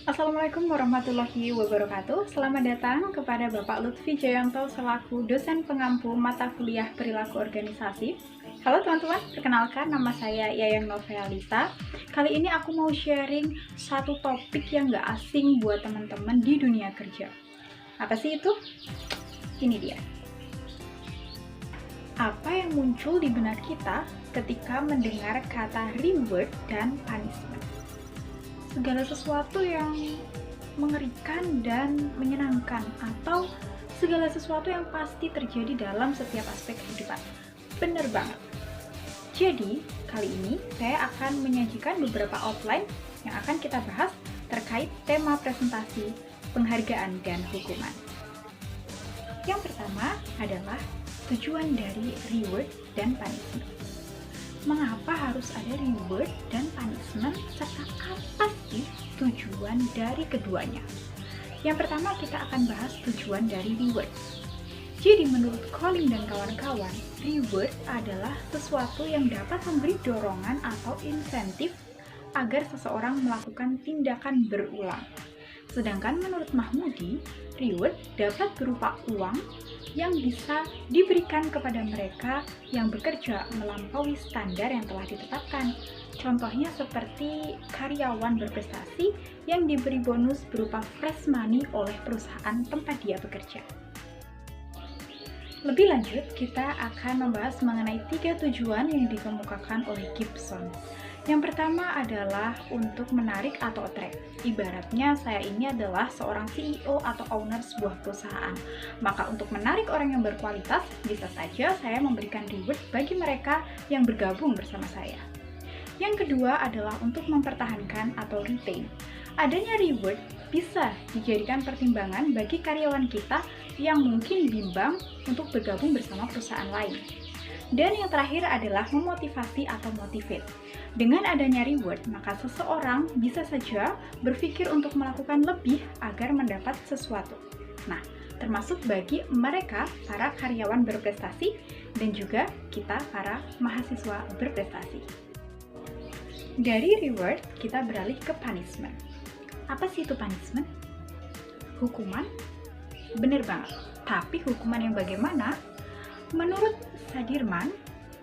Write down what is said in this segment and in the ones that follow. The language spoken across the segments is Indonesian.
Assalamualaikum warahmatullahi wabarakatuh. Selamat datang kepada Bapak Lutfi Jayanto selaku dosen pengampu mata kuliah perilaku organisasi. Halo teman-teman, perkenalkan nama saya Yayang Novealita. Kali ini aku mau sharing satu topik yang gak asing buat teman-teman di dunia kerja. Apa sih itu? Ini dia. Apa yang muncul di benak kita ketika mendengar kata reward dan punishment? Segala sesuatu yang mengerikan dan menyenangkan, atau segala sesuatu yang pasti terjadi dalam setiap aspek kehidupan. Bener banget. Jadi, kali ini saya akan menyajikan beberapa outline yang akan kita bahas terkait tema presentasi, penghargaan, dan hukuman. Yang pertama adalah tujuan dari reward dan punishment. Mengapa harus ada reward dan punishment, serta apa sih tujuan dari keduanya? Yang pertama kita akan bahas tujuan dari reward. Jadi menurut Colin dan kawan-kawan, reward adalah sesuatu yang dapat memberi dorongan atau insentif agar seseorang melakukan tindakan berulang. Sedangkan menurut Mahmudi, reward dapat berupa uang yang bisa diberikan kepada mereka yang bekerja melampaui standar yang telah ditetapkan. Contohnya seperti karyawan berprestasi yang diberi bonus berupa fresh money oleh perusahaan tempat dia bekerja. Lebih lanjut, kita akan membahas mengenai 3 tujuan yang dikemukakan oleh Gibson. Yang pertama adalah untuk menarik atau attract. Ibaratnya saya ini adalah seorang CEO atau owner sebuah perusahaan. Maka untuk menarik orang yang berkualitas, bisa saja saya memberikan reward bagi mereka yang bergabung bersama saya. Yang kedua adalah untuk mempertahankan atau retain. Adanya reward bisa dijadikan pertimbangan bagi karyawan kita yang mungkin bimbang untuk bergabung bersama perusahaan lain. Dan yang terakhir adalah memotivasi atau motivate. Dengan adanya reward, maka seseorang bisa saja berpikir untuk melakukan lebih agar mendapat sesuatu. Nah, termasuk bagi mereka, para karyawan berprestasi, dan juga kita, para mahasiswa berprestasi. Dari reward, kita beralih ke punishment. Apa sih itu punishment? Hukuman? Bener banget. Tapi hukuman yang bagaimana? Menurut Sadirman,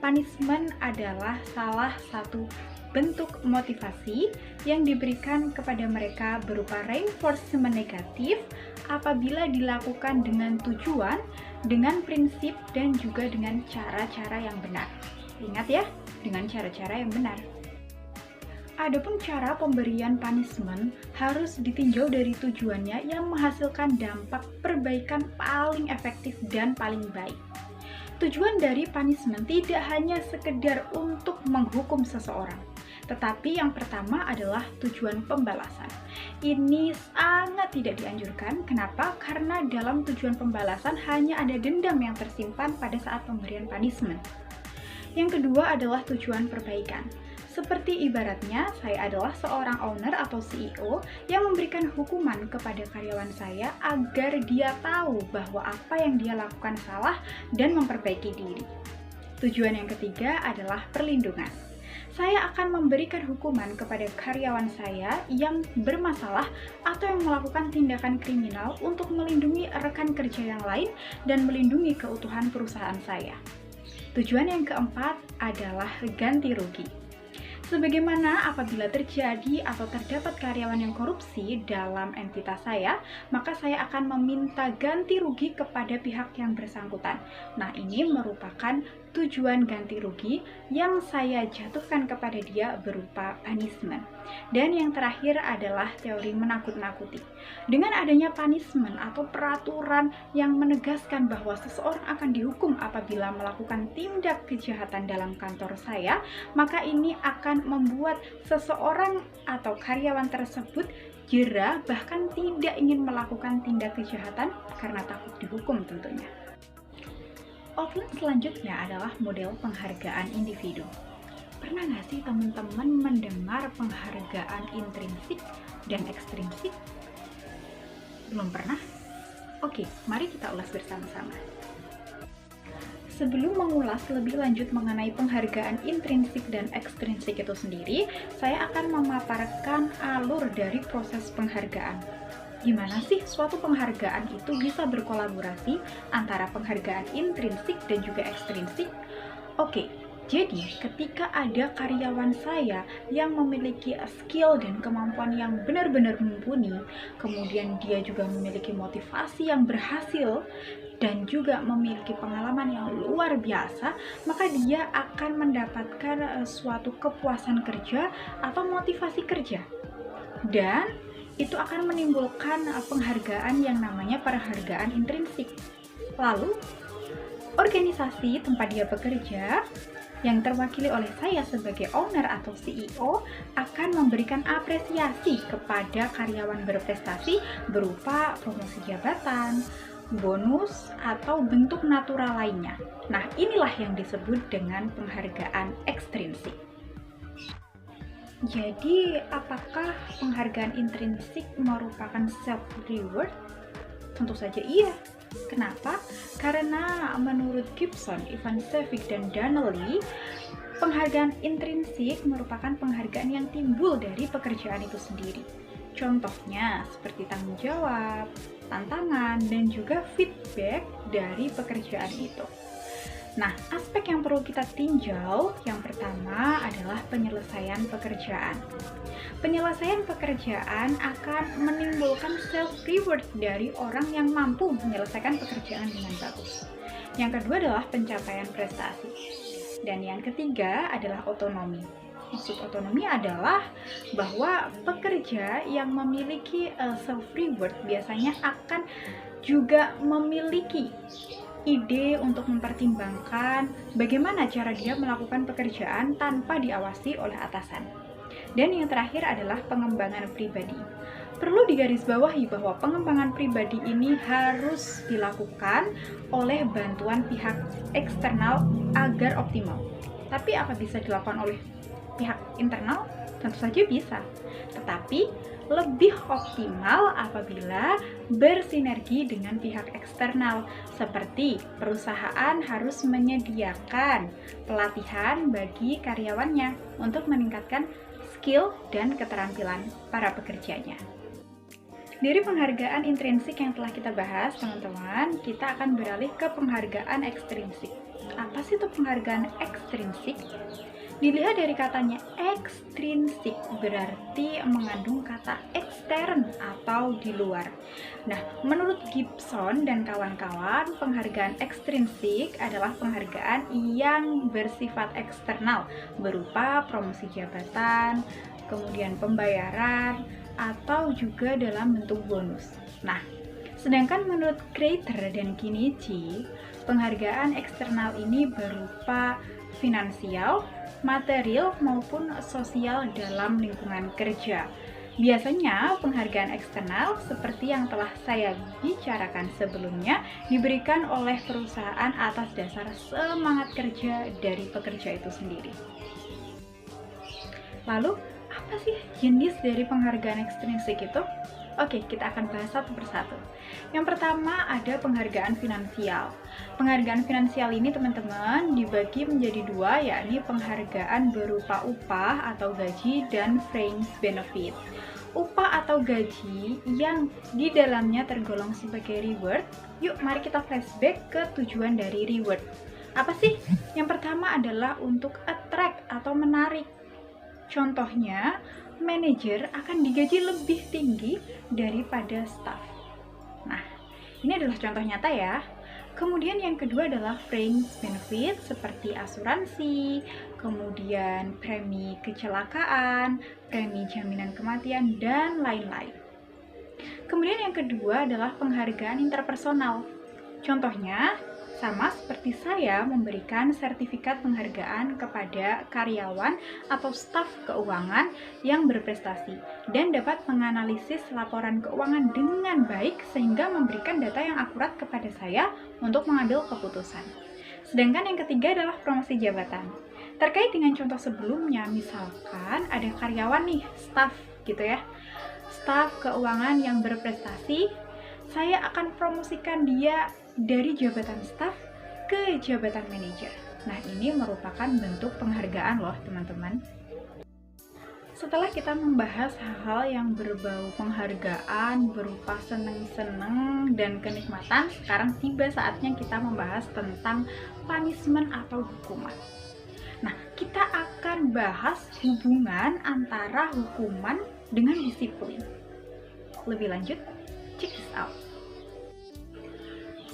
punishment adalah salah satu bentuk motivasi yang diberikan kepada mereka berupa reinforcement negatif apabila dilakukan dengan tujuan, dengan prinsip, dan juga dengan cara-cara yang benar. Ingat ya, dengan cara-cara yang benar. Adapun cara pemberian punishment harus ditinjau dari tujuannya yang menghasilkan dampak perbaikan paling efektif dan paling baik. Tujuan dari punishment tidak hanya sekedar untuk menghukum seseorang, tetapi yang pertama adalah tujuan pembalasan. Ini sangat tidak dianjurkan. Kenapa? Karena dalam tujuan pembalasan hanya ada dendam yang tersimpan pada saat pemberian punishment. Yang kedua adalah tujuan perbaikan. Seperti ibaratnya, saya adalah seorang owner atau CEO yang memberikan hukuman kepada karyawan saya agar dia tahu bahwa apa yang dia lakukan salah dan memperbaiki diri. Tujuan yang ketiga adalah perlindungan. Saya akan memberikan hukuman kepada karyawan saya yang bermasalah atau yang melakukan tindakan kriminal untuk melindungi rekan kerja yang lain dan melindungi keutuhan perusahaan saya. Tujuan yang keempat adalah ganti rugi. Sebagaimana apabila terjadi atau terdapat karyawan yang korupsi dalam entitas saya, maka saya akan meminta ganti rugi kepada pihak yang bersangkutan. Nah, ini merupakan tujuan ganti rugi yang saya jatuhkan kepada dia berupa punishment. Dan yang terakhir adalah teori menakut-nakuti. Dengan adanya punishment atau peraturan yang menegaskan bahwa seseorang akan dihukum apabila melakukan tindak kejahatan dalam kantor saya, maka ini akan membuat seseorang atau karyawan tersebut jera, bahkan tidak ingin melakukan tindak kejahatan karena takut dihukum tentunya. Outline selanjutnya adalah model penghargaan individu. Pernah nggak sih teman-teman mendengar penghargaan intrinsik dan ekstrinsik? Belum pernah? Oke, mari kita ulas bersama-sama. Sebelum mengulas lebih lanjut mengenai penghargaan intrinsik dan ekstrinsik itu sendiri, saya akan memaparkan alur dari proses penghargaan. Gimana sih suatu penghargaan itu bisa berkolaborasi antara penghargaan intrinsik dan juga ekstrinsik? Oke, jadi ketika ada karyawan saya yang memiliki skill dan kemampuan yang benar-benar mumpuni, kemudian dia juga memiliki motivasi yang berhasil, dan juga memiliki pengalaman yang luar biasa, maka dia akan mendapatkan suatu kepuasan kerja atau motivasi kerja. Dan itu akan menimbulkan penghargaan yang namanya penghargaan intrinsik. Lalu, organisasi tempat dia bekerja yang terwakili oleh saya sebagai owner atau CEO akan memberikan apresiasi kepada karyawan berprestasi berupa promosi jabatan, bonus, atau bentuk natural lainnya. Nah, inilah yang disebut dengan penghargaan ekstrinsik. Jadi, apakah penghargaan intrinsik merupakan self-reward? Tentu saja iya. Kenapa? Karena menurut Gibson, Ivancevich, dan Donnelly, penghargaan intrinsik merupakan penghargaan yang timbul dari pekerjaan itu sendiri. Contohnya seperti tanggung jawab, tantangan, dan juga feedback dari pekerjaan itu. Nah, aspek yang perlu kita tinjau yang pertama adalah penyelesaian pekerjaan. Penyelesaian pekerjaan akan menimbulkan self-reward dari orang yang mampu menyelesaikan pekerjaan dengan bagus. Yang kedua adalah pencapaian prestasi. Dan yang ketiga adalah otonomi. Maksud otonomi adalah bahwa pekerja yang memiliki self-reward biasanya akan juga memiliki ide untuk mempertimbangkan bagaimana cara dia melakukan pekerjaan tanpa diawasi oleh atasan. Dan yang terakhir adalah pengembangan pribadi. Perlu digarisbawahi bahwa pengembangan pribadi ini harus dilakukan oleh bantuan pihak eksternal agar optimal. Tapi apa bisa dilakukan oleh pihak internal? Tentu saja bisa. Tetapi lebih optimal apabila bersinergi dengan pihak eksternal, seperti perusahaan harus menyediakan pelatihan bagi karyawannya untuk meningkatkan skill dan keterampilan para pekerjanya. Dari penghargaan intrinsik yang telah kita bahas, teman-teman, kita akan beralih ke penghargaan ekstrinsik. Apa sih itu penghargaan ekstrinsik? Dilihat dari katanya ekstrinsik berarti mengandung kata ekstern atau di luar. Nah, menurut Gibson dan kawan-kawan, penghargaan ekstrinsik adalah penghargaan yang bersifat eksternal berupa promosi jabatan, kemudian pembayaran, atau juga dalam bentuk bonus. Nah, sedangkan menurut Kreiter dan Kinichi, penghargaan eksternal ini berupa finansial, material, maupun sosial dalam lingkungan kerja. Biasanya penghargaan eksternal seperti yang telah saya bicarakan sebelumnya diberikan oleh perusahaan atas dasar semangat kerja dari pekerja itu sendiri. Lalu, apa sih jenis dari penghargaan ekstrinsik itu? Oke, kita akan bahas satu persatu. Yang pertama ada penghargaan finansial. Penghargaan finansial ini teman-teman dibagi menjadi dua, yakni penghargaan berupa upah atau gaji dan fringe benefit. Upah atau gaji yang di dalamnya tergolong sebagai reward. Yuk, mari kita flashback ke tujuan dari reward. Apa sih? Yang pertama adalah untuk attract atau menarik. Contohnya, manajer akan digaji lebih tinggi daripada staff. Nah, ini adalah contoh nyata ya. Kemudian yang kedua adalah fringe benefit seperti asuransi, kemudian premi kecelakaan, premi jaminan kematian, dan lain-lain. Kemudian yang kedua adalah penghargaan interpersonal. Contohnya, sama seperti saya memberikan sertifikat penghargaan kepada karyawan atau staf keuangan yang berprestasi dan dapat menganalisis laporan keuangan dengan baik sehingga memberikan data yang akurat kepada saya untuk mengambil keputusan. Sedangkan yang ketiga adalah promosi jabatan. Terkait dengan contoh sebelumnya, misalkan ada karyawan nih, staf gitu ya, staf keuangan yang berprestasi, saya akan promosikan dia dari jabatan staf ke jabatan manajer. Nah, ini merupakan bentuk penghargaan loh teman-teman. Setelah kita membahas hal-hal yang berbau penghargaan, berupa seneng-seneng dan kenikmatan, sekarang tiba saatnya kita membahas tentang punishment atau hukuman. Nah, kita akan bahas hubungan antara hukuman dengan disiplin. Lebih lanjut, check this out.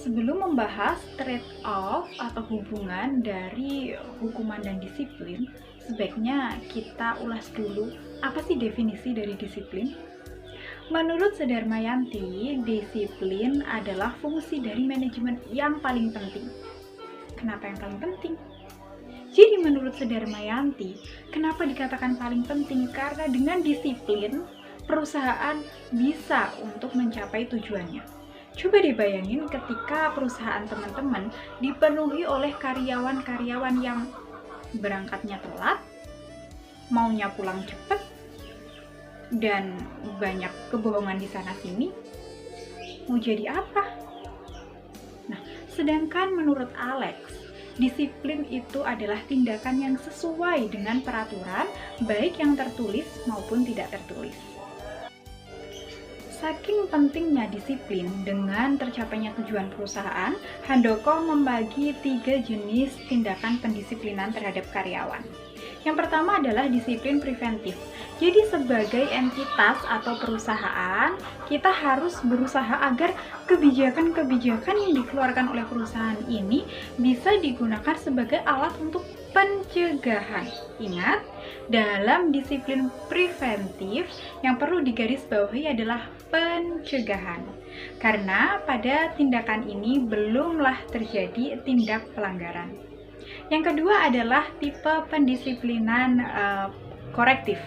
Sebelum membahas trade-off atau hubungan dari hukuman dan disiplin, sebaiknya kita ulas dulu apa sih definisi dari disiplin. Menurut Sudarmayanti, disiplin adalah fungsi dari manajemen yang paling penting. Kenapa yang paling penting? Jadi menurut Sudarmayanti, kenapa dikatakan paling penting? Karena dengan disiplin, perusahaan bisa untuk mencapai tujuannya. Coba dibayangin ketika perusahaan teman-teman dipenuhi oleh karyawan-karyawan yang berangkatnya telat, maunya pulang cepat, dan banyak kebohongan di sana-sini. Mau jadi apa? Nah, sedangkan menurut Alex, disiplin itu adalah tindakan yang sesuai dengan peraturan, baik yang tertulis maupun tidak tertulis. Saking pentingnya disiplin dengan tercapainya tujuan perusahaan, Handoko membagi 3 jenis tindakan pendisiplinan terhadap karyawan. Yang pertama adalah disiplin preventif. Jadi sebagai entitas atau perusahaan, kita harus berusaha agar kebijakan-kebijakan yang dikeluarkan oleh perusahaan ini bisa digunakan sebagai alat untuk pencegahan. Ingat, dalam disiplin preventif yang perlu digarisbawahi adalah pencegahan. Karena pada tindakan ini belumlah terjadi tindak pelanggaran. Yang kedua adalah tipe pendisiplinan korektif.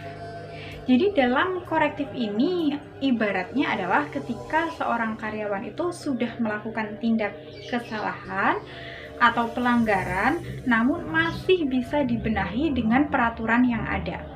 Jadi dalam korektif ini ibaratnya adalah ketika seorang karyawan itu sudah melakukan tindak kesalahan atau pelanggaran, namun masih bisa dibenahi dengan peraturan yang ada.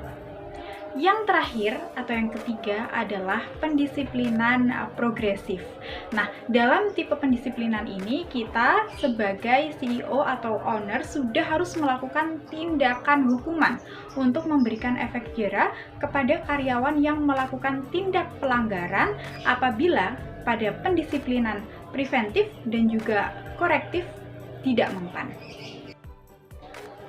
Yang terakhir atau yang ketiga adalah pendisiplinan progresif. Nah, dalam tipe pendisiplinan ini kita sebagai CEO atau owner sudah harus melakukan tindakan hukuman untuk memberikan efek jera kepada karyawan yang melakukan tindak pelanggaran apabila pada pendisiplinan preventif dan juga korektif tidak mempan.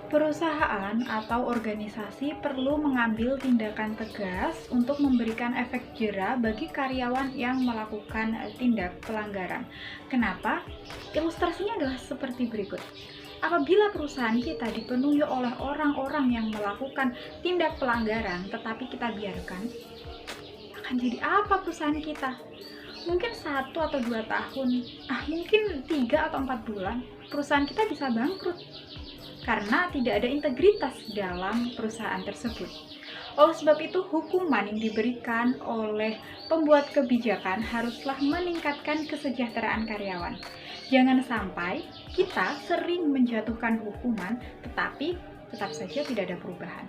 Perusahaan atau organisasi perlu mengambil tindakan tegas untuk memberikan efek jera bagi karyawan yang melakukan tindak pelanggaran. Kenapa? Ilustrasinya adalah seperti berikut. Apabila perusahaan kita dipenuhi oleh orang-orang yang melakukan tindak pelanggaran, tetapi kita biarkan, akan jadi apa perusahaan kita? Mungkin 1 atau 2 tahun, mungkin 3 atau 4 bulan, perusahaan kita bisa bangkrut. Karena tidak ada integritas dalam perusahaan tersebut. Oleh sebab itu, hukuman yang diberikan oleh pembuat kebijakan haruslah meningkatkan kesejahteraan karyawan. Jangan sampai kita sering menjatuhkan hukuman, tetapi tetap saja tidak ada perubahan.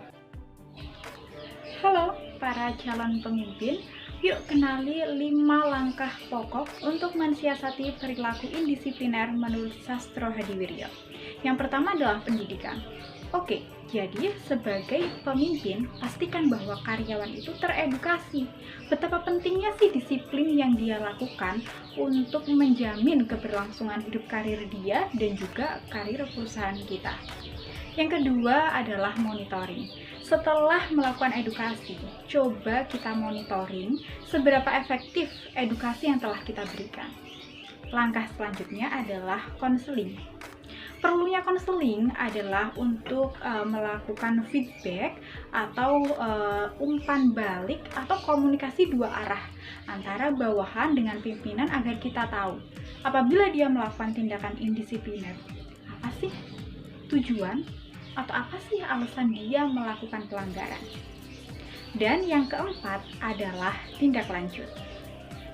Halo para calon pemimpin, yuk kenali 5 langkah pokok untuk mensiasati perilaku indisipliner menurut Sastro Hadiwiryo. Yang pertama adalah pendidikan. Oke, jadi sebagai pemimpin, pastikan bahwa karyawan itu teredukasi. Betapa pentingnya sih disiplin yang dia lakukan untuk menjamin keberlangsungan hidup karir dia dan juga karir perusahaan kita. Yang kedua adalah monitoring. Setelah melakukan edukasi, coba kita monitoring seberapa efektif edukasi yang telah kita berikan. Langkah selanjutnya adalah konseling. Perlunya konseling adalah untuk melakukan feedback atau umpan balik atau komunikasi 2 arah antara bawahan dengan pimpinan agar kita tahu apabila dia melakukan tindakan indisipliner, apa sih tujuan atau apa sih alasan dia melakukan pelanggaran. Dan yang keempat adalah tindak lanjut.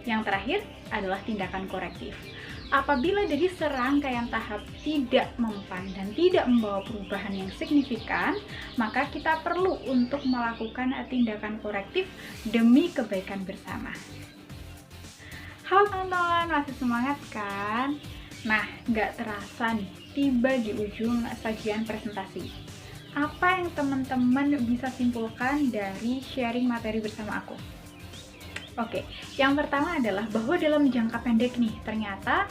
Yang terakhir adalah tindakan korektif. Apabila dari serangkaian tahap tidak mempan dan tidak membawa perubahan yang signifikan, maka kita perlu untuk melakukan tindakan korektif demi kebaikan bersama. Halo teman-teman, masih semangat kan? Nah, nggak terasa nih, tiba di ujung sajian presentasi. Apa yang teman-teman bisa simpulkan dari sharing materi bersama aku? Oke, yang pertama adalah bahwa dalam jangka pendek nih, ternyata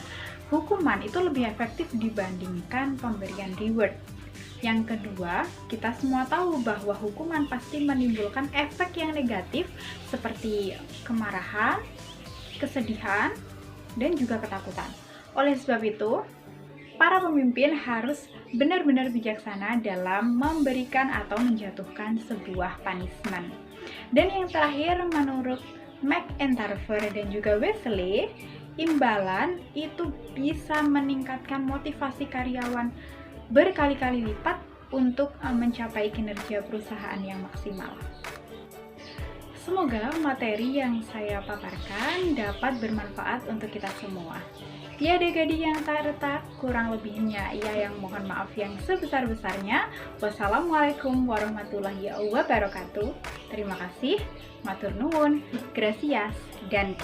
hukuman itu lebih efektif dibandingkan pemberian reward. Yang kedua, kita semua tahu bahwa hukuman pasti menimbulkan efek yang negatif seperti kemarahan, kesedihan, dan juga ketakutan. Oleh sebab itu, para pemimpin harus benar-benar bijaksana dalam memberikan atau menjatuhkan sebuah punishment. Dan yang terakhir, menurut McIntyre dan juga Wesley, imbalan itu bisa meningkatkan motivasi karyawan berkali-kali lipat untuk mencapai kinerja perusahaan yang maksimal. Semoga materi yang saya paparkan dapat bermanfaat untuk kita semua. Tiada gadis yang tak retak, kurang lebihnya ia yang mohon maaf yang sebesar-besarnya. Wassalamualaikum warahmatullahi wabarakatuh. Terima kasih, matur nuwun, gracias, dan